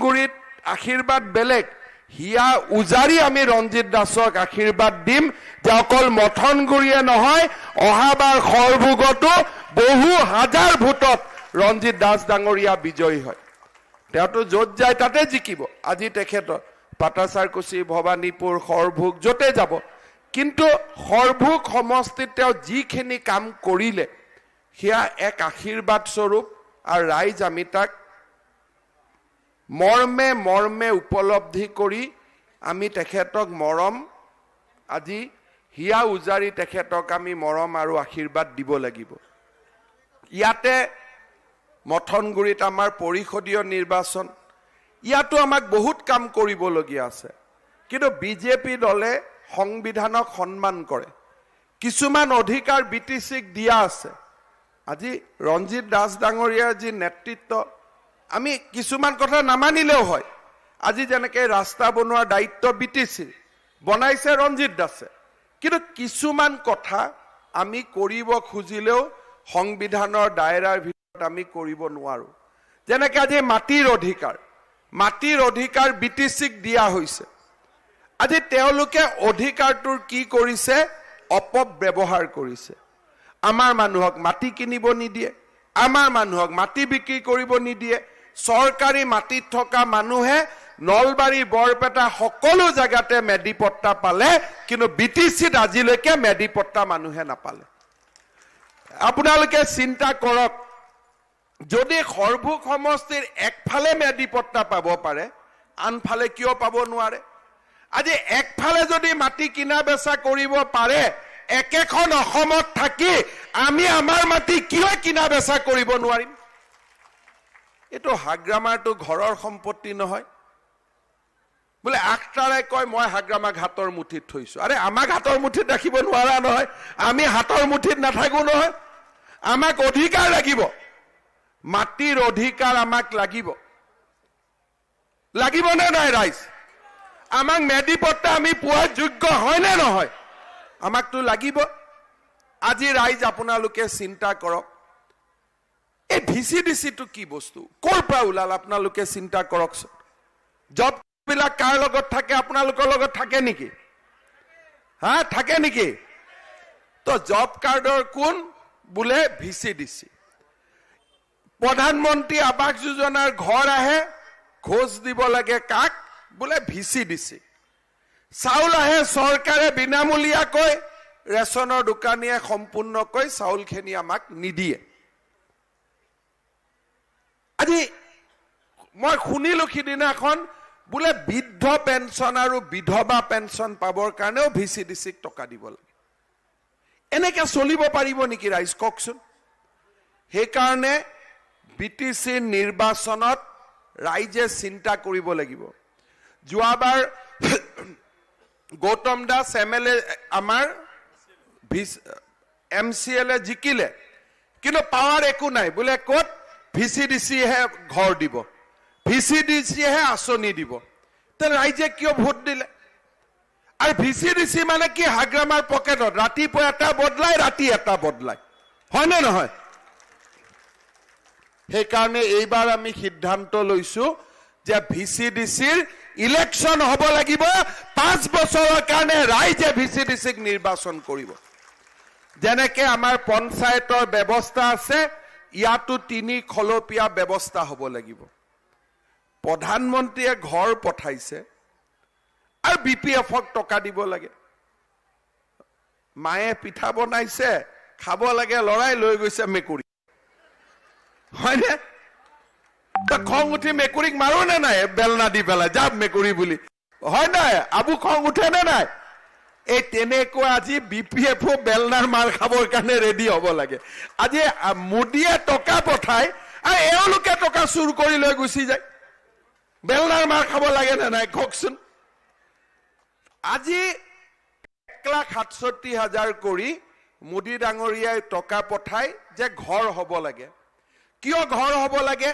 গুৰিত আশীৰ্বাদ বেলেগ হিয়া উজাৰি আমি ৰঞ্জিত দাসক আশীৰ্বাদ দিম যে অকল মথনগুৰিয়ে নহয় অহাবাৰ খৰভোগতো বহু হাজাৰ ভোটত ৰঞ্জিত দাস ডাঙৰীয়া বিজয়ী হয় তেওঁতো য'ত যায় তাতে জিকিব আজি তেখেত পাটাচাৰকুচি ভৱানীপুৰ খৰভোগ য'তে যাব কিন্তু খৰভোগ সমষ্টিত তেওঁ যিখিনি কাম কৰিলে হিয়া এক আশীৰ্বাদ স্বৰূপ আৰু ৰাইজ আমি তাক মৰ্মে মৰ্মে উপলব্ধি কৰি আমি তেখেতক মৰম আজি হিয়া উজাৰি তেখেতক আমি মৰম আৰু আশীৰ্বাদ দিব লাগিব ইয়াতে মথনগুৰিত আমাৰ পৰিষদীয় নিৰ্বাচন ইয়াতো আমাক বহুত কাম কৰিবলগীয়া আছে কিন্তু বিজেপি দলে সংবিধানক সন্মান কৰে কিছুমান অধিকাৰ বিটিচিক দিয়া আছে আজি ৰঞ্জিত দাস ডাঙৰীয়াৰ যি নেতৃত্ব আমি কিছুমান কথা নামানিলেও হয় আজি যেনেকৈ ৰাস্তা বনোৱাৰ দায়িত্ব বিটিচি বনাইছে ৰঞ্জিত দাসে কিন্তু কিছুমান কথা আমি কৰিব খুজিলেও সংবিধানৰ দায়ৰাৰ ভিতৰত আমি কৰিব নোৱাৰো যেনেকৈ আজি মাটিৰ অধিকাৰ বিটিচিক দিয়া হৈছে আজি তেওঁলোকে অধিকাৰটোৰ কি কৰিছে অপব্যৱহাৰ কৰিছে আমাৰ মানুহক মাটি কিনিব নিদিয়ে আমাৰ মানুহক মাটি বিক্ৰী কৰিব নিদিয়ে চৰকাৰী মাটিত থকা মানুহে নলবাৰী বৰপেটা সকলো জায়গাতে মেডিপট্টা পালে কিন্তু বিটিচিত আজিলৈকে মেডিপট্টা মানুহে নাপালে আপোনালোকে চিন্তা কৰক যদি খৰভোগ সমষ্টিৰ একফালে মেডিপট্টা পাব পাৰে আনফালে কিয় পাব নোৱাৰে আজি একফালে যদি মাটি কিনা বেচা কৰিব পাৰে একেখন অসমত থাকি আমি আমাৰ মাটি কিয় কিনা বেচা কৰিব নোৱাৰিম এটো হাগ্ৰামাৰটো ঘৰৰ সম্পত্তি নহয় বলে আখতাৰে কয় মই হাগ্ৰামা ঘাটৰ মুঠিত থৈছো আৰে আমাক হাতৰ মুঠিত ৰাখিব নোৱাৰা নহয় আমি হাতৰ মুঠিত নাথাকো নহয় আমাক অধিকাৰ লাগিব মাটিৰ অধিকাৰ আমাক লাগিব নে নাই ৰাইজ আমাক মেডিপট্টা আমি পোৱাৰ যোগ্য হয় নে নহয় আমাকতো লাগিব আজি ৰাইজ আপোনালোকে চিন্তা কৰক এই ভিচিডিচিটো কি বস্তু কৰ পৰা ওলাল আপোনালোকে চিন্তা কৰকচোন জব বিলাক কাৰ লগত থাকে আপোনালোকৰ লগত থাকে নেকি থাকে নেকি তো জব কাৰ্ডৰ কোন বোলে ভিচিডিচি প্ৰধানমন্ত্ৰী আৱাস যোজনাৰ ঘৰ আহে ঘোষ দিব লাগে কাক বোলে ভিচিডিচি চাউল আহে চৰকাৰে বিনামূলীয়াকৈ ৰেচনৰ দোকানীয়ে সম্পূৰ্ণকৈ চাউলখিনি আমাক নিদিয়ে আজি মই শুনিলো সিদিনাখন বোলে বৃদ্ধ পেঞ্চন আৰু বিধৱা পেঞ্চন পাবৰ কাৰণেও ভিচিডিচিক টকা দিব লাগে এনেকে চলিব পাৰিব নেকি ৰাইজ কওকচোন সেইকাৰণে বিটিচি নিৰ্বাচনত ৰাইজে চিন্তা কৰিব লাগিব যোৱাবাৰ গৌতম দাস এমএলএ আমাৰ এমচিএলএ জিকিলে কিন্তু পাৱাৰ একো নাই বোলে ক'ত ভিচিডিচিহে ঘৰ দিব ভিচিডিচিহে আঁচনি দিব তে ৰাইজে কিয় ভোট দিলে আৰু ভিচিডিচি মানে কি হাগ্ৰামাৰ পকেটত ৰাতিপুৱা এটা বদলাই ৰাতি এটা বদলাই হয় নে নহয় সেইকাৰণে এইবাৰ আমি সিদ্ধান্ত লৈছো যে ভিচিডিচিৰ ইলেকশন হ'ব লাগিব 5 বছৰৰ কাৰণে ৰাইজে ভিচিডিচিক নিৰ্বাচন কৰিব যেনেকে আমাৰ পঞ্চায়তৰ ব্যৱস্থা আছে ইয়াতো 3 খলপীয়া ব্যৱস্থা হ'ব লাগিব প্ৰধানমন্ত্ৰীয়ে ঘৰ পঠাইছে আৰু বিপিএফক টকা দিব লাগে মায়ে পিঠা বনাইছে খাব লাগে লৰাই লৈ গৈছে মেকুৰী হয়নে খং উঠি মেকুৰীক মাৰো নে নাই বেলনা দি পেলাই যাব মেকুৰী বুলি হয় নাই আবু খং উঠে নে নাই এই তেনেকুৱা আজি বিপিএফও বেলনাৰ মাৰ খাবৰ কাৰণে ৰেডি হ'ব লাগে আজি মোদীয়ে টকা পঠায় আৰু এওঁলোকে টকা চুৰ কৰি লৈ গুচি যায় বেলনাৰ মাৰ খাব লাগে নে নাই কওকচোন আজি 1,67,000 কৰি মোদী ডাঙৰীয়াই টকা পঠায় যে ঘৰ হ'ব লাগে কিয় ঘৰ হ'ব লাগে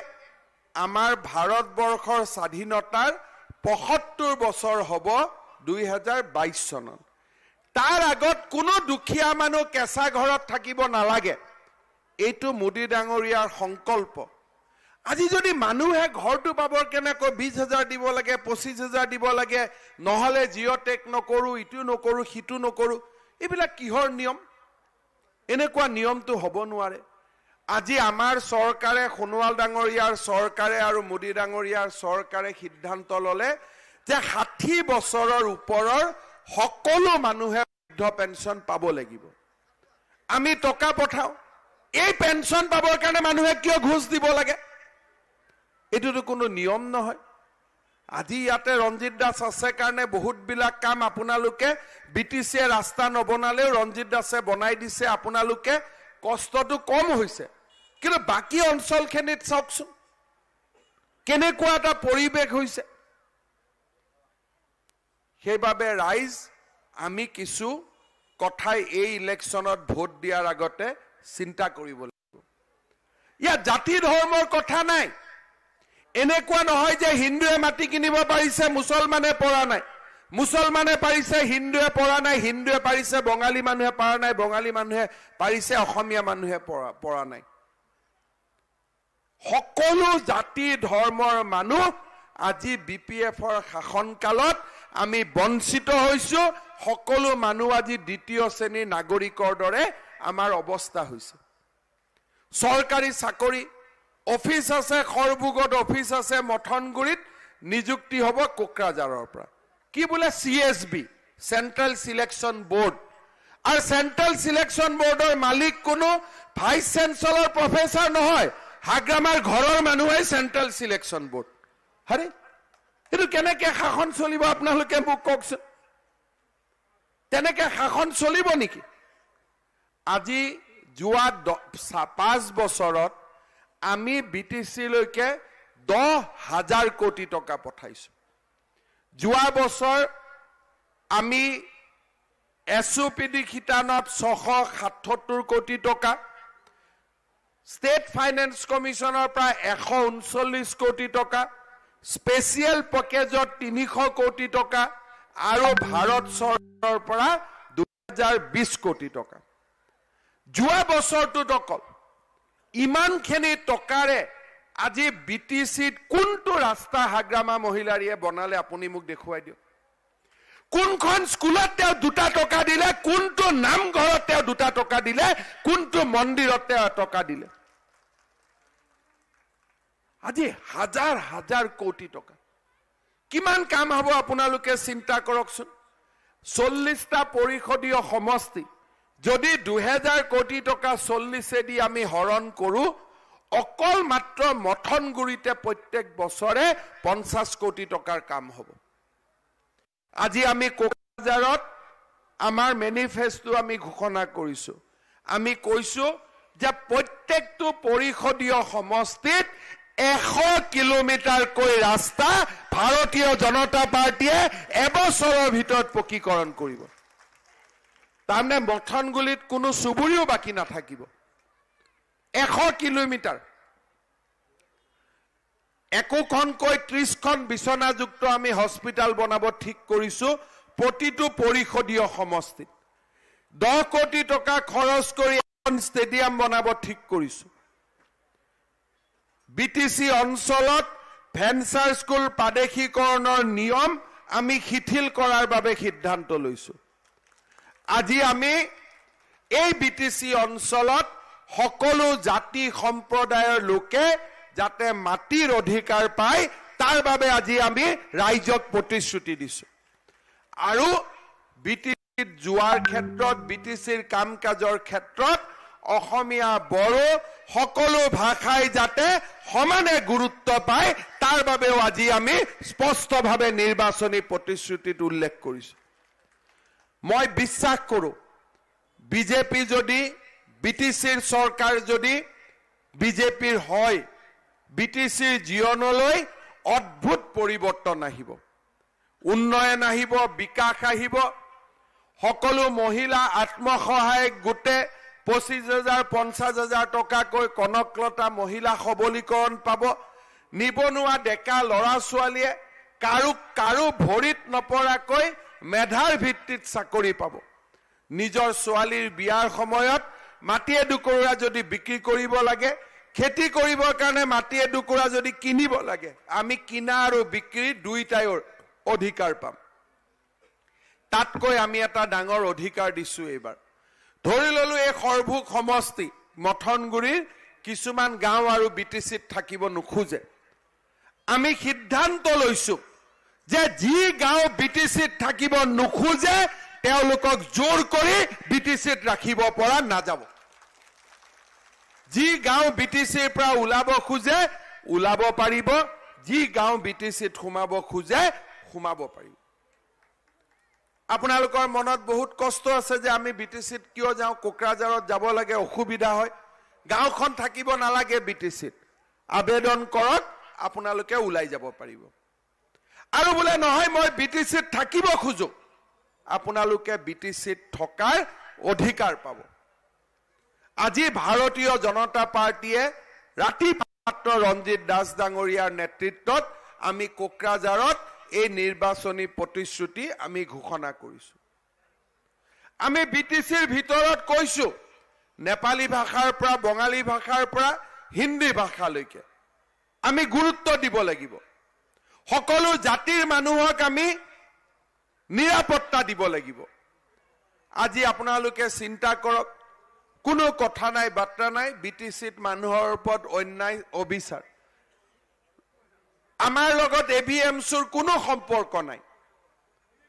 আমাৰ ভাৰতবৰ্ষৰ স্বাধীনতাৰ 75 বছৰ হ'ব 2022 চনত তাৰ আগত কোনো দুখীয়া মানুহ কেঁচা ঘৰত থাকিব নালাগে এইটো মোদী ডাঙৰীয়াৰ সংকল্প আজি যদি মানুহে ঘৰটো পাবৰ কেনেকৈ 20,000 দিব লাগে 25,000 দিব লাগে নহলে জিঅ'টেক নকৰো ইটো নকৰো সিটো নকৰো এইবিলাক কিহৰ নিয়ম এনেকুৱা নিয়মটো হ'ব নোৱাৰে আজি আমাৰ চৰকাৰে সোণোৱাল ডাঙৰীয়াৰ চৰকাৰে আৰু মোদী ডাঙৰীয়াৰ চৰকাৰে সিদ্ধান্ত ললে যে 60 বছৰৰ ওপৰৰ সকলো মানুহে বৃদ্ধ পেঞ্চন পাব লাগিব আমি টকা পঠাও এই পেঞ্চন পাবৰ কাৰণে মানুহে কিয় ঘুষ দিব লাগে এটোটো কোনো নিয়ম নহয় আজি ইয়াতে ৰঞ্জিত দাস আছে কাৰণে বহুত বিলাক কাম আপোনালোকে বিটিসিয়ে ৰাস্তা নবনালেও ৰঞ্জিত দাসে বনাই দিছে আপোনালোকে কষ্টটো কম হৈছে কিন্তু বাকি অঞ্চলখিনিত চাওকচোন কেনেকুৱা এটা পৰিবেশ হৈছে সেইবাবে ৰাইজ আমি কিছু কথাই এই ইলেকশ্যনত ভোট দিয়াৰ আগতে চিন্তা কৰিব লাগিব ইয়া জাতি ধৰ্মৰ কথা নাই এনেকুৱা নহয় যে হিন্দুৱে মাটি কিনিব পাৰিছে মুছলমানে পৰা নাই মুছলমানে পাৰিছে হিন্দুৱে পৰা নাই হিন্দুৱে পাৰিছে বঙালী মানুহে পৰা নাই বঙালী মানুহে পাৰিছে অসমীয়া মানুহে পৰা নাই সকলো জাতি ধৰ্মৰ মানুহ আজি বিপিএফৰ শাসনকালত আমি বঞ্চিত হৈছো সকলো মানুহ আজি দ্বিতীয় শ্ৰেণীৰ নাগৰিকৰ দৰে আমাৰ অৱস্থা হৈছে চৰকাৰী চাকৰি অফিস আছে খৰবুগত অফিস আছে মঠনগুৰিত নিযুক্তি হ'ব কোকৰাঝাৰৰ পৰা কি বোলে CSB central selection board R central selection বোৰ্ডৰ মালিক কোনো ভাইস চ্যান্সেলৰ প্ৰফেসৰ নহয় হাগ্ৰামাৰ ঘৰৰ মানুহে সেন্ট্রাল সিলেকশন বোর্ড আরে এটো কেনেকে শাসন চলিব আপোনালোকে মোক কওকচোন তেনেকে শাসন চলিব নেকি আজি যোৱা 5 বছৰত আমি বিটিসি লৈকে 10,000 কোটি টকা পঠাইছো যোৱা বছৰ আমি এসওপিডি খিতানত 677 কোটি টকা স্টেট ফাইনেন্স কমিশনৰ পৰা 139 কোটি টকা স্পেশাল পেকেজত 300 কোটি টকা আৰু ভাৰত চৰকাৰৰ পৰা 2020 কোটি টকা যোৱা বছৰটো টকল ইমানখিনি টকাৰে আজি বিটিসিত কোনটো ৰাস্তা হাগ্ৰামা মহিলাৰীয়ে বনালে আপুনি মোক দেখুৱাই দিও কোনখন স্কুলত তেওঁ 2 টকা দিলে কোনটো নামঘৰত তেওঁ 2 টকা দিলে কোনটো মন্দিৰত তেওঁ টকা দিলে আজি হাজাৰ হাজাৰ কোটি টকা কিমান কাম হ'ব আপোনালোকে চিন্তা কৰকচোন 40টা পৰিষদীয় সমষ্টি যদি 2000 কোটি টকা 40 দি আমি হৰণ কৰো অকল মাত্ৰ মঠনগুৰিতে প্ৰত্যেক বছৰে 50 কোটি টকাৰ কাম হ'ব আজি আমি কোকৰাঝাৰত আমাৰ মেনিফেস্টো আমি ঘোষণা কৰিছো আমি কৈছো যে প্ৰত্যেকটো পৰিষদীয় সমষ্টিত 100 কিলোমিটাৰ কৈ ৰাস্তা ভাৰতীয় জনতা পাৰ্টিয়ে এবছৰৰ ভিতৰত পকীকৰণ কৰিব তাৰমানে মঠনগুৰিত কোনো সুবুৰিও বাকি নাথাকিব 100 কিলোমিটাৰ একোখনকৈ 30খন বিছনাযুক্ত আমি হস্পিটাল বনাব ঠিক কৰিছো প্ৰতিটো পৰিষদীয় সমষ্টিত 10 কোটি টকা খৰচ কৰি এখন ষ্টেডিয়াম বনাব ঠিক কৰিছো বিটিসি অঞ্চলত ভেঞ্চাৰ স্কুল প্ৰাদেশিকৰণৰ নিয়ম আমি শিথিল কৰাৰ বাবে সিদ্ধান্ত লৈছো আজি আমি এই বিটিসি অঞ্চলত সকলো জাতি সম্প্ৰদায়ৰ লোকে যাতে মাটিৰ অধিকাৰ পায় তাৰ বাবে আজি আমি ৰাইজক প্ৰতিশ্ৰুতি দিছো আৰু বিটিসিত যোৱাৰ ক্ষেত্ৰত বিটিসিৰ কামকাজৰ ক্ষেত্ৰত অসমীয়া বড়ো সকলো ভাষাই যাতে সমানে গুৰুত্ব পায় তাৰ বাবেও আজি আমি স্পষ্টভাৱে নিৰ্বাচনী প্ৰতিশ্ৰুতিত উল্লেখ কৰিছো মই বিশ্বাস কৰো বিজেপি যদি বিটিসিৰ চৰকাৰ যদি বিজেপিৰ হয় বিটিসিৰ জীৱনলৈ অদ্ভুত পৰিৱৰ্তন আহিব উন্নয়ন আহিব বিকাশ আহিব সকলো মহিলা আত্মসহায়ক গোটে 25,000 50,000 টকাকৈ কনকলতা মহিলা সবলীকৰণ পাব নিবনুৱা ডেকা লৰা ছোৱালীয়ে কাৰো ভৰিত নপৰাকৈ মেধাৰ ভিত্তিত চাকৰি পাব নিজৰ ছোৱালীৰ বিয়াৰ সময়ত মাটি এডুকৰা যদি বিক্ৰী কৰিব লাগে খেতি কৰিবৰ কাৰণে মাটি এডুকুৰা যদি কিনিব লাগে আমি কিনা আৰু বিক্ৰী দুইটাই অধিকাৰ পাম তাতকৈ আমি এটা ডাঙৰ অধিকাৰ দিছো এইবাৰ ধৰি ললো এই সৰভোগ সমষ্টি মথনগুৰিৰ কিছুমান গাঁও আৰু বিটিচিত থাকিব নোখোজে আমি সিদ্ধান্ত লৈছো যে যি গাঁও বিটিচিত থাকিব নোখোজে তেওঁলোকক জোৰ কৰি বিটিচিত ৰাখিব পৰা নাযাব যি গাঁও বিটিচিৰ পৰা ওলাব খোজে ওলাব পাৰিব যি গাঁও বিটিচিত সোমাব খোজে সোমাব পাৰিব আপোনালোকৰ মনত বহুত কষ্ট আছে যে আমি বিটিচিত কিয় যাওঁ কোকৰাঝাৰত যাব লাগে অসুবিধা হয় গাঁওখন থাকিব নালাগে বিটিচিত আবেদন কৰক আপোনালোকে ওলাই যাব পাৰিব আৰু বোলে নহয় মই বিটিচিত থাকিব খোজো আপোনালোকে বিটিচিত থকাৰ অধিকাৰ পাব আজি ভাৰতীয় জনতা পাৰ্টিয়ে ৰাতি মাত্ৰ ৰঞ্জিত দাস ডাঙৰীয়াৰ নেতৃত্বত আমি কোকৰাঝাৰত এই নিৰ্বাচনী প্ৰতিশ্ৰুতি আমি ঘোষণা কৰিছো আমি বিটিচিৰ ভিতৰত কৈছো নেপালী ভাষাৰ পৰা বঙালী ভাষাৰ পৰা হিন্দী ভাষালৈকে আমি গুৰুত্ব দিব লাগিব সকলো জাতিৰ মানুহক আমি নিৰাপত্তা দিব লাগিব আজি আপোনালোকে চিন্তা কৰক কোনো কথা নাই বাৰ্তা নাই বিটিচিত মানুহৰ ওপৰত অন্যায় অবিচাৰ আমাৰ লগত এভিএমছৰ কোনো সম্পৰ্ক নাই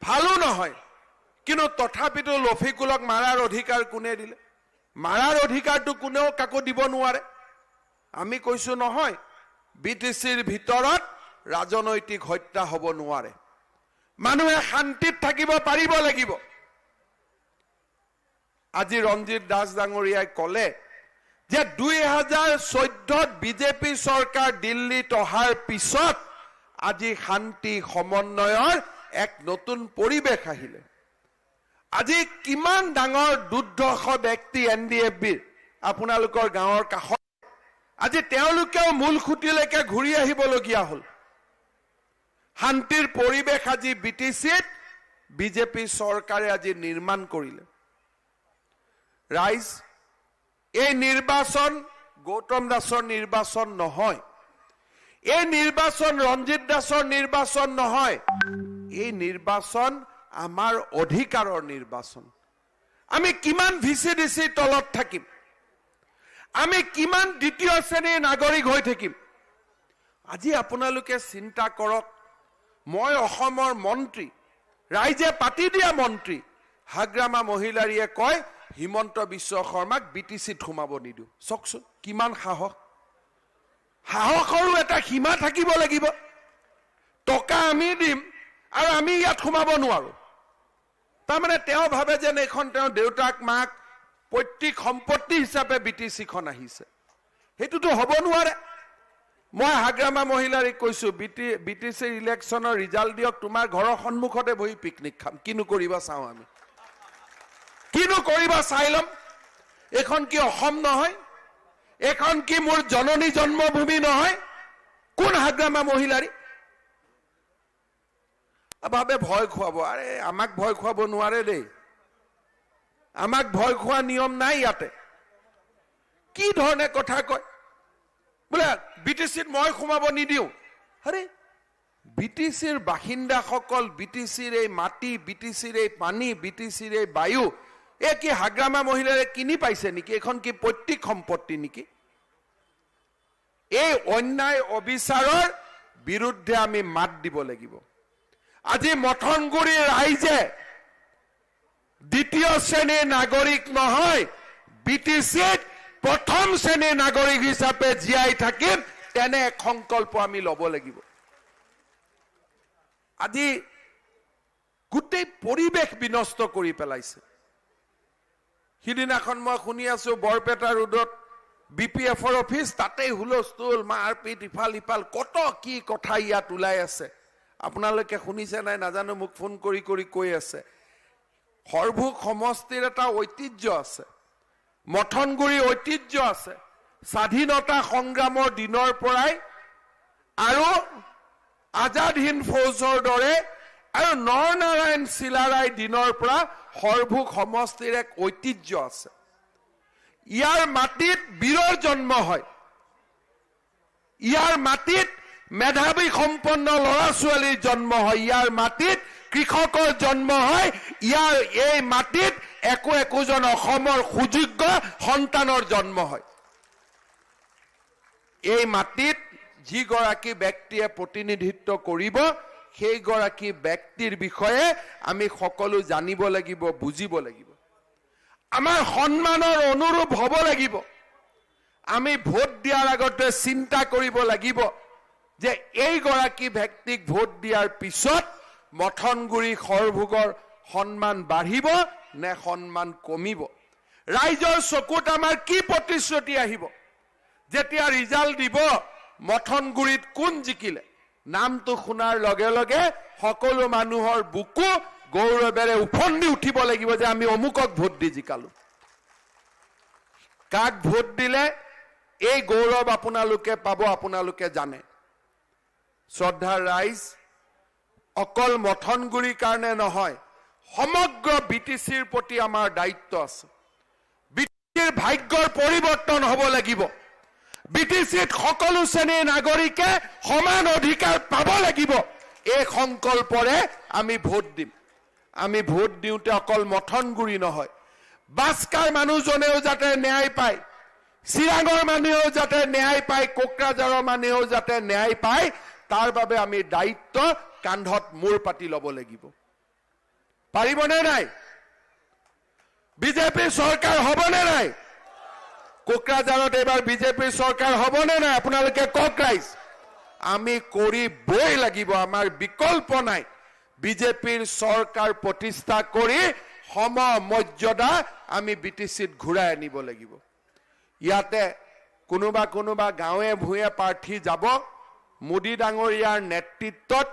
ভালো নহয় কিন্তু তথাপিতো লফিকুলক মাৰাৰ অধিকাৰ কোনে দিলে মাৰাৰ অধিকাৰটো কোনেও কাকো দিব নোৱাৰে আমি কৈছো নহয় বিটিচিৰ ভিতৰত ৰাজনৈতিক হত্যা হ'ব নোৱাৰে মানুহে শান্তিত থাকিব পাৰিব লাগিব আজি ৰঞ্জিত দাস ডাঙৰীয়াই কলে যে 2014ত বিজেপি চৰকাৰ দিল্লীত অহাৰ পিছত আজি শান্তি সমন্বয়ৰ এক নতুন পৰিবেশ আহিলে আজি কিমান ডাঙৰ দুৰ্ধৰ্ষ ব্যক্তি এনডিএফবিৰ আপোনালোকৰ গাঁৱৰ কাষত আজি তেওঁলোকেও মূল খুঁটিলৈকে ঘূৰি আহিবলগীয়া হ'ল শান্তিৰ পৰিবেশ আজি বিটিচিত বিজেপি চৰকাৰে আজি নিৰ্মাণ কৰিলে ৰাইজ এই নিৰ্বাচন গৌতম দাসৰ নিৰ্বাচন নহয় এই নিৰ্বাচন ৰঞ্জিত দাসৰ নিৰ্বাচন নহয় এই নিৰ্বাচন আমাৰ অধিকাৰৰ নিৰ্বাচন আমি কিমান ভিচিডিসি তলত থাকিম আমি কিমান দ্বিতীয় শ্ৰেণীৰ নাগৰিক হৈ থাকিম আজি আপোনালোকে চিন্তা কৰক মই অসমৰ মন্ত্ৰী ৰাইজে পাতি দিয়া মন্ত্ৰী হাগ্ৰামা মহিলাৰীয়ে কয় হিমন্ত বিশ্ব শৰ্মাক বিটিচিত সোমাব নিদু চকচোন কিমান সাহসৰো এটা সীমা থাকিব লাগিব টকা আমি দিম আৰু আমি ইয়াত সোমাব নোৱাৰো তাৰমানে তেওঁ ভাবে যে এখন তেওঁ দেউতাক মাক পৈতৃক সম্পত্তি হিচাপে বিটিচিখন আহিছে হেতুটো হ'ব নোৱাৰে মই হাগ্ৰামা মহিলাৰীক কৈছো বিটিচিৰ ইলেকশ্যনৰ ৰিজাল্ট দিয়ক তোমাৰ ঘৰৰ সন্মুখতে বহি পিকনিক খাম কিনো কৰিবা চাওঁ আমি কিনো কৰিবা চাই লম এখন কি অসম নহয় এখন কি মোৰ জননী জন্মভূমি নহয় কোন হাগ্ৰামা মহিলাৰী ভাবে ভয় খুৱাব আৰে আমাক ভয় খুৱাব নোৱাৰে দেই আমাক ভয় খোৱা নিয়ম নাই ইয়াতে কি ধৰণে কথা কয় বোলে বিটিচিত মই সোমাব নিদিও আৰে বিটিচিৰ বাসিন্দাসকল বিটিচিৰ এই মাটি বিটিচিৰ এই পানী বিটিচিৰ এই বায়ু এই কি হাগ্ৰামা মহিলাৰে কিনি পাইছে নেকি এখন কি পৈতৃক সম্পত্তি নেকি এই অন্যায় অবিচাৰৰ বিৰুদ্ধে আমি মাত দিব লাগিব আজি মথনগুৰিৰ ৰাইজে দ্বিতীয় শ্ৰেণীৰ নাগৰিক নহয় বিটিচিত প্ৰথম শ্ৰেণীৰ নাগৰিক হিচাপে জীয়াই থাকিম তেনে এক সংকল্প আমি ল'ব লাগিব আজি গোটেই পৰিবেশ বিনষ্ট কৰি পেলাইছে সিদিনাখন মই শুনি আছো বৰপেটা ৰোডত বিপিএফৰ অফিচ তাতেই হুলস্থুল মাৰপিট ইফাল ইফাল কত কি কথা ইয়াত ওলাই আছে আপোনালোকে শুনিছে নাই নাজানো মোক ফোন কৰি কৰি কৈ আছে সৰভোগ সমষ্টিৰ এটা ঐতিহ্য আছে মথনগুৰি ঐতিহ্য আছে স্বাধীনতা সংগ্ৰামৰ দিনৰ পৰাই আৰু আজাদ হিন্দ ফৌজৰ দৰে আৰু নৰনাৰায়ণ চিলাৰায় দিনৰ পৰা সৰভোগ সমষ্টিৰ এক ঐতিহ্য আছে ইয়াৰ মাটিত বীৰৰ জন্ম হয় ইয়াৰ মাটিত মেধাৱী সম্পন্ন ল'ৰা ছোৱালীৰ জন্ম হয়, ইয়াৰ মাটিত কৃষকৰ জন্ম হয়, ইয়াৰ এই মাটিত একোজন অসমৰ সুযোগ্য সন্তানৰ জন্ম হয়। এই মাটিত যিগৰাকী ব্যক্তিয়ে প্ৰতিনিধিত্ব কৰিব সেইগৰাকী ব্যক্তিৰ বিষয়ে আমি সকলো জানিব লাগিব, বুজিব লাগিব, আমাৰ সন্মানৰ অনুৰূপ হ'ব লাগিব। আমি ভোট দিয়াৰ আগতে চিন্তা কৰিব লাগিব যে এইগৰাকী ব্যক্তিক ভোট দিয়াৰ পিছত মথনগুৰি সৰভোগৰ সন্মান বাঢ়িব নে সন্মান কমিব। ৰাইজৰ চকুত আমাৰ কি প্ৰতিশ্ৰুতি আহিব যেতিয়া ৰিজাল্ট দিব মথনগুৰিত কোন জিকিলে, নামটো শুনাৰ লগে লগে সকলো মানুহৰ বুকু গৌৰৱেৰে উফন্দি উঠিব লাগিব যে আমি অমুকক ভোট দি জিকালো। কাক ভোট দিলে এই গৌৰৱ আপোনালোকে পাব, আপোনালোকে জানে। শ্ৰদ্ধাৰ ৰাইজ, অকল মথনগুৰিৰ কাৰণে নহয়, সমগ্ৰ বিটিচিৰ প্ৰতি আমাৰ দায়িত্ব আছে। বিটিচিৰ ভাগ্যৰ পৰিৱৰ্তন হ'ব লাগিব। বিটিচিত সকলো শ্ৰেণীৰ নাগৰিকে সমান অধিকাৰ পাব লাগিব। এই সংকল্পৰে আমি ভোট দিম। আমি ভোট দিওঁতে অকল মথনগুৰি নহয়, বাস্কাৰ মানুহজনেও যাতে ন্যায় পায়, চিৰাঙৰ মানুহেও যাতে ন্যায় পায়, কোকৰাঝাৰৰ মানুহেও যাতে ন্যায় পায়, তাৰ বাবে আমি দায়িত্ব কান্ধত মূৰ পাতি ল'ব লাগিব। পাৰিবনে নাই? বিজেপিৰ চৰকাৰ হ'বনে নাই? কোকৰাঝাৰত এইবাৰ বিজেপিৰ চৰকাৰ হ'বনে নাই? আপোনালোকে কওক ৰাইজ। আমি কৰিবই লাগিব, আমাৰ বিকল্প নাই। বিজেপিৰ চৰকাৰ প্ৰতিষ্ঠা কৰি সমমৰ্যাদা আমি বিটিচিত ঘূৰাই আনিব লাগিব। ইয়াতে কোনোবা গাঁৱে ভূঞে প্ৰাৰ্থী যাব, মোদী ডাঙৰীয়াৰ নেতৃত্বত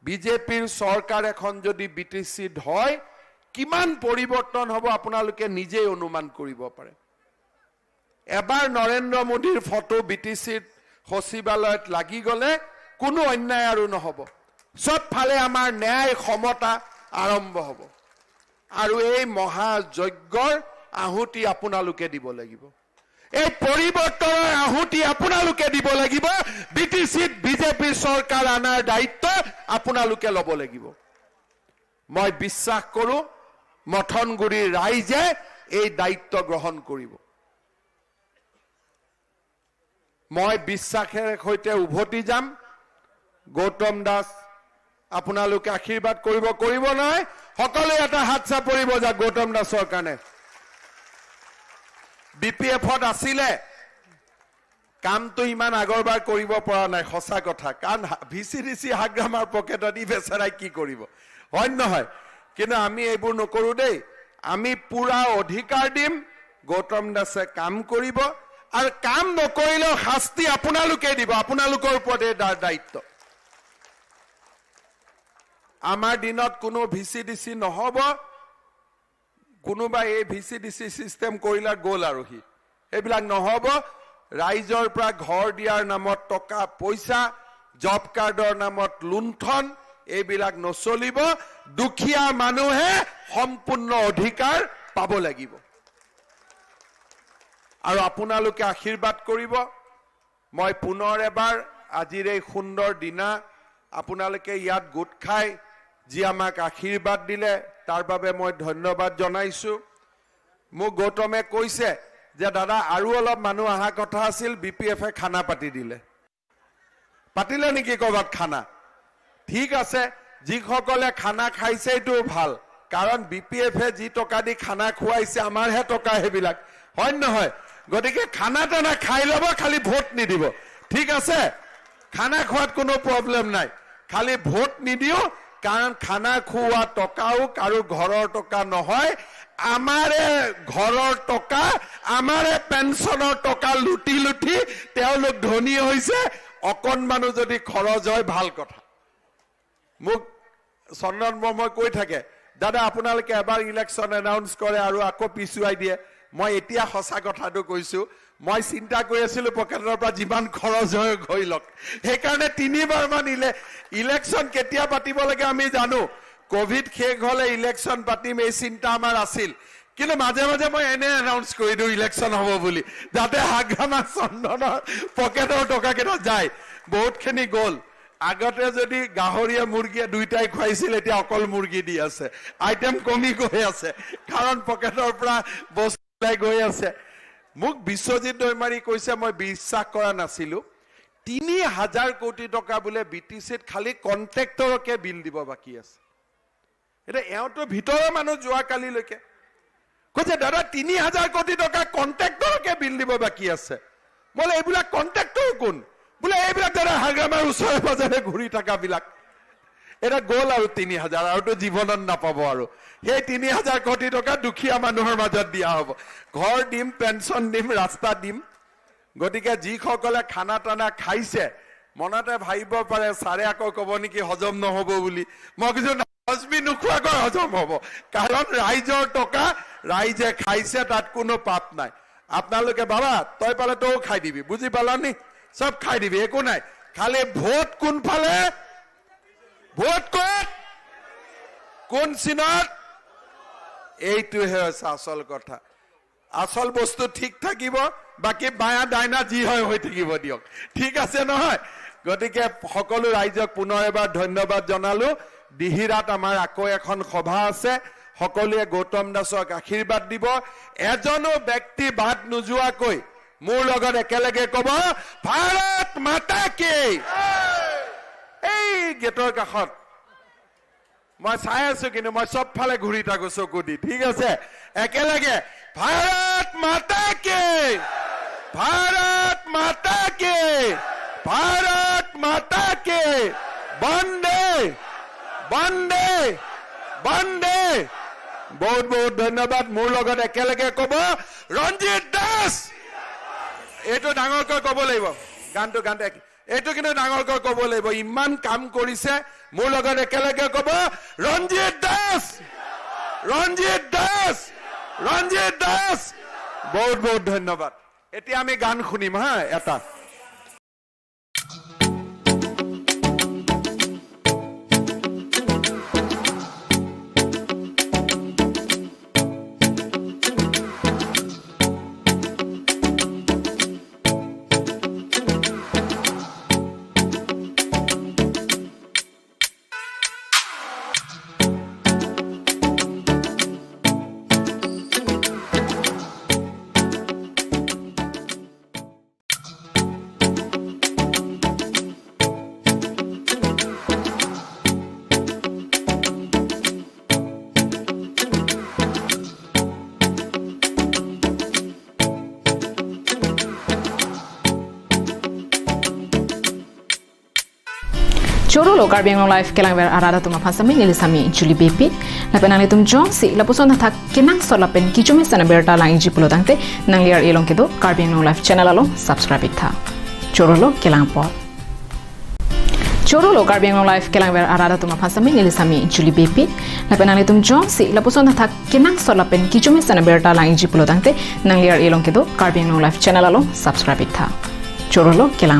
বিজেপিৰ চৰকাৰ এখন যদি বিটিচিত হয় কিমান পৰিৱৰ্তন হ'ব আপোনালোকে নিজেই অনুমান কৰিব পাৰে। এবাৰ নৰেন্দ্ৰ মোদীৰ ফটো বিটিচিত সচিবালয়ত লাগি গ'লে কোনো অন্যায় আৰু নহ'ব। চব ফালে আমাৰ ন্যায় সমতা আৰম্ভ হ'ব। আৰু এই মহাযজ্ঞৰ আহুতি আপোনালোকে দিব লাগিব। এই পৰিৱৰ্তনৰ আহুতি আপোনালোকে দিব লাগিব। বিটিচিত বিজেপি চৰকাৰ অনাৰ দায়িত্ব আপোনালোকে ল'ব লাগিব। মই বিশ্বাস কৰোঁ মথনগুৰিৰ ৰাইজে এই দায়িত্ব গ্ৰহণ কৰিব। মই বিশ্বাসেৰে সৈতে উভতি যাম। গৌতম দাস আপোনালোকে আশীৰ্বাদ কৰিব নহয়? সকলোৱে এটা হাত চাপৰিব যা গৌতম দাসৰ কাৰণে। BPF-ত আছিলে, কামটো ইমান আগৰবাৰ কৰিব পৰা নাই, সঁচা কথা। কাৰণ VCDC হাগ্ৰামাৰ পকেটত ই বেচাৰাই কি কৰিব, হয় নহয়? কিন্তু আমি এইবোৰ নকৰোঁ দেই। আমি পুৰা অধিকাৰ দিম, গৌতম দাসে কাম কৰিব, আৰু কাম নকৰিলেও শাস্তি আপোনালোকে দিব। আপোনালোকৰ ওপৰত এই দায়িত্ব। আমাৰ দিনত কোনো VCDC নহ'ব। কোনোবা এই VCDC চিষ্টেম কৰিলে গ'ল আৰু সি, এইবিলাক নহ'ব। ৰাইজৰ পৰা ঘৰ দিয়াৰ নামত টকা পইচা, জব কাৰ্ডৰ নামত লুণ্ঠন, এইবিলাক নচলিব। দুখীয়া মানুহে সম্পূৰ্ণ অধিকাৰ পাব লাগিব। আৰু আপোনালোকে আশীৰ্বাদ কৰিব। মই পুনৰ এবাৰ আজিৰ এই সুন্দৰ দিনা আপোনালোকে ইয়াত গোট খাই যি আমাক আশীৰ্বাদ দিলে তাৰ বাবে মই ধন্যবাদ জনাইছোঁ। মোক গৌতমে কৈছে যে দাদা আৰু অলপ মানুহ অহা কথা আছিল, BPF-এ খানা পাতি দিলে। পাতিলে নেকি ক'ৰবাত খানা? ঠিক আছে, যিসকলে খানা খাইছে এইটো ভাল, কাৰণ BPF-এ যি টকা দি খানা খুৱাইছে আমাৰহে টকা সেইবিলাক, হয় নহয়? গতিকে খানা টানা খাই ল'ব, খালি ভোট নিদিব। ঠিক আছে, খানা খোৱাত কোনো প্ৰব্লেম নাই, খালি ভোট নিদিওঁ। কাৰণ খানা খুওৱা টকাও কাৰো ঘৰৰ টকা নহয়, আমাৰে ঘৰৰ টকা, আমাৰে পেঞ্চনৰ টকা লুটি লুটি তেওঁলোক ধনী হৈছে। অকণমানো যদি খৰচ হয় ভাল কথা। মোক চন্দন ব্ৰহ্মই কৈ থাকে, দাদা আপোনালোকে এবাৰ ইলেকশ্যন এনাউন্স কৰে আৰু আকৌ পিছুৱাই দিয়ে। মই এতিয়া সঁচা কথাটো কৈছোঁ, মই চিন্তা কৰি আছিলোঁ পকেটৰ পৰা যিমান খৰচ হয় হৈ লওক। সেইকাৰণে 3বাৰ মান ইলেকশ্যন কেতিয়া পাতিব লাগে আমি জানো। কোভিড শেষ হ'লে ইলেকশ্যন পাতিম এই চিন্তা আমাৰ আছিল। কিন্তু মাজে মাজে মই এনে এনাউন্স কৰি দিওঁ ইলেকশ্যন হ'ব বুলি যাতে হাগ্ৰামা চন্দনৰ পকেটৰ টকাকেইটা যায় বহুতখিনি গ'ল আগতে যদি গাহৰিয়া মুৰ্গীয়ে দুইটাই খুৱাইছিল এতিয়া অকল মুৰ্গী দি আছে আইটেম কমি গৈ আছে কাৰণ পকেটৰ পৰা বস্তু ওলাই গৈ আছে মোক বিশ্বজিৎ দৈমাৰী কৈছে মই বিশ্বাস কৰা নাছিলো 3000 কোটি টকা বোলে বিটিচিত খালি কন্ট্ৰেক্টৰকে বিল দিব বাকি আছে এটা এওঁতো ভিতৰৰ মানুহ যোৱা কালিলৈকে কৈছে দাদা 3000 কোটি টকা কন্ট্ৰেক্টৰকে বিল দিব বাকি আছে বলে এইবিলাক কন্ট্ৰেক্টৰ কোন বোলে এইবিলাক দাদা হাগ্ৰামাৰ ওচৰে পাজৰে ঘূৰি থকা বিলাক এটা গ'ল আৰু 3000 আৰুতো জীৱনত নাপাব আৰু সেই 3000 কোটি টকা দুখীয়া মানুহৰ মাজত দিয়া হ'ব ঘৰ দিম পেঞ্চন দিম ৰাস্তা দিম গতিকে যিসকলে খানা টানা খাইছে মনতে ভাবিব পাৰে সাৰে আকৌ ক'ব নেকি হজম নহ'ব বুলি মই কিছু হজমি নোখোৱাকৈ হজম হ'ব কাৰণ ৰাইজৰ টকা ৰাইজে খাইছে তাত কোনো পাপ নাই আপোনালোকে বাবা তই পালে তও খাই দিবি বুজি পালানি সব খাই দিবি একো নাই খালি ভোট কোন ফালে ভোট কোন চিনত এইটোহে আসল কথা আসল বস্তু ঠিক থাকিব বাকি বায়া ডাইনা যি হয় হৈ থাকিব দিয়ক ঠিক আছে নহয় গতিকে সকলো ৰাইজক পুনৰ এবাৰ ধন্যবাদ জনালো দিহিৰাত আমাৰ আকৌ এখন সভা আছে সকলোৱে গৌতম দাসক আশীৰ্বাদ দিব এজনো ব্যক্তি বাদ নোযোৱাকৈ মোৰ লগত একেলগে ক'ব ভাৰত মাতা কি এই গেটৰ কাষত মই চাই আছো কিন্তু মই সব ফালে ঘূৰি থাকো চকু দি ঠিক আছে একেলগে ভাৰত মাতা কি ভাৰত মাতা কি ভাৰত মাতা কি বন্দে বন্দে বন্দে বহুত বহুত ধন্যবাদ মোৰ লগত একেলগে ক'ব ৰঞ্জিত দাস এইটো ডাঙৰকৈ ক'ব লাগিব গানটো এইটো কিন্তু ডাঙৰকৈ ক'ব লাগিব ইমান কাম কৰিছে মোৰ লগত একেলগে ক'ব ৰঞ্জিত দাস ৰঞ্জিত দাস ৰঞ্জিত দাস বহুত বহুত ধন্যবাদ এতিয়া আমি গান শুনিম হা এটা Choro lo Carbino Life kelang ber arada tuma pasami nilisami Julie Bepi lapen ali tum Johnsi lapuson thak kenang so lapen kichumi sana berta lang ji pulo tangte nang liar elong kedo Carbino Life channel alo subscribe tha Choro lo kelang por Choro lo Carbino Life kelang ber arada tuma pasami nilisami Julie Bepi lapen ali tum Johnsi lapuson thak kenang so lapen kichumi sana berta lang ji pulo tangte nang liar elong kedo Carbino Life channel alo subscribe tha Choro lo kelang